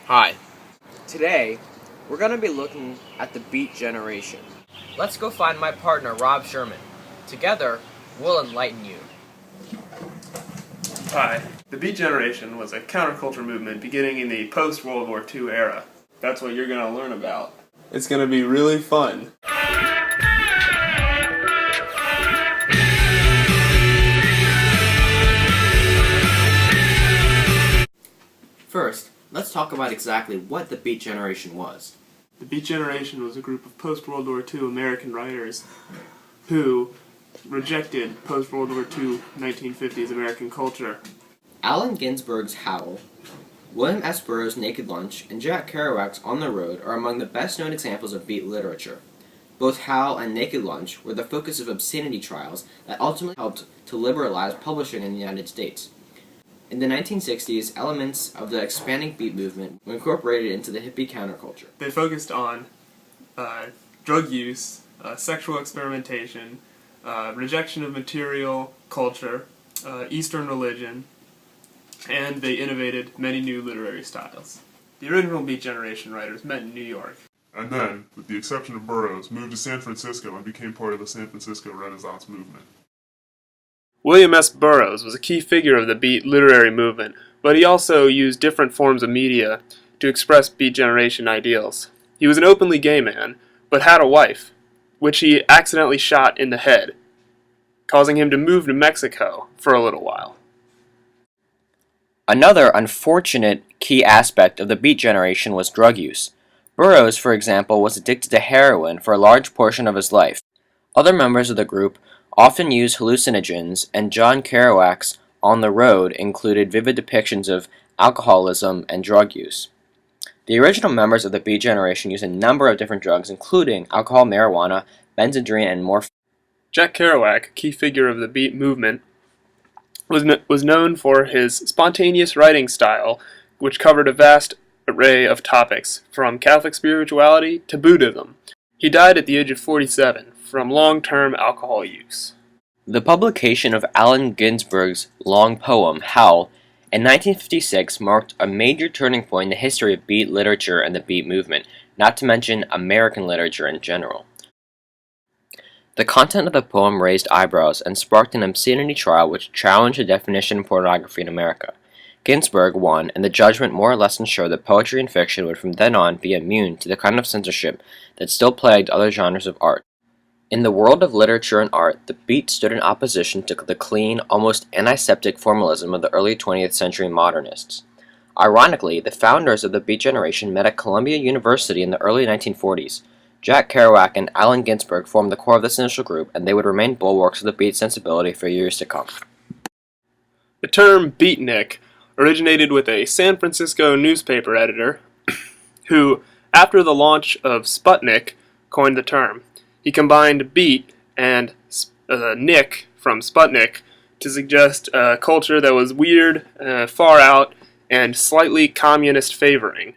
Hi. Today, we're going to be looking at the Beat Generation. Let's go find my partner, Rob Sherman. Together, we'll enlighten you. Hi. The Beat Generation was a counterculture movement beginning in the post-World War II era. That's what you're going to learn about. It's going to be really fun. First, let's talk about exactly what the Beat Generation was. The Beat Generation was a group of post-World War II American writers who rejected post-World War II 1950s American culture. Allen Ginsberg's Howl, William S. Burroughs' Naked Lunch, and Jack Kerouac's On the Road are among the best-known examples of Beat literature. Both Howl and Naked Lunch were the focus of obscenity trials that ultimately helped to liberalize publishing in the United States. In the 1960s, elements of the expanding Beat movement were incorporated into the hippie counterculture. They focused on drug use, sexual experimentation, rejection of material culture, Eastern religion, and they innovated many new literary styles. The original Beat Generation writers met in New York. And then, with the exception of Burroughs, moved to San Francisco and became part of the San Francisco Renaissance movement. William S. Burroughs was a key figure of the Beat literary movement, but he also used different forms of media to express Beat Generation ideals. He was an openly gay man, but had a wife, which he accidentally shot in the head, causing him to move to Mexico for a little while. Another unfortunate key aspect of the Beat Generation was drug use. Burroughs, for example, was addicted to heroin for a large portion of his life. Other members of the group often used hallucinogens, and John Kerouac's On the Road included vivid depictions of alcoholism and drug use. The original members of the Beat Generation used a number of different drugs, including alcohol, marijuana, benzodrine, and morphine. Jack Kerouac, a key figure of the Beat movement, was known for his spontaneous writing style, which covered a vast array of topics, from Catholic spirituality to Buddhism. He died at the age of 47 from long-term alcohol use. The publication of Allen Ginsberg's long poem, Howl, in 1956 marked a major turning point in the history of Beat literature and the Beat movement, not to mention American literature in general. The content of the poem raised eyebrows and sparked an obscenity trial which challenged the definition of pornography in America. Ginsberg won, and the judgment more or less ensured that poetry and fiction would from then on be immune to the kind of censorship that still plagued other genres of art. In the world of literature and art, the Beat stood in opposition to the clean, almost antiseptic formalism of the early 20th century modernists. Ironically, the founders of the Beat Generation met at Columbia University in the early 1940s. Jack Kerouac and Allen Ginsberg formed the core of this initial group, and they would remain bulwarks of the Beat sensibility for years to come. The term beatnik originated with a San Francisco newspaper editor who, after the launch of Sputnik, coined the term. He combined beat and Nick from Sputnik to suggest a culture that was weird, far out, and slightly communist favoring.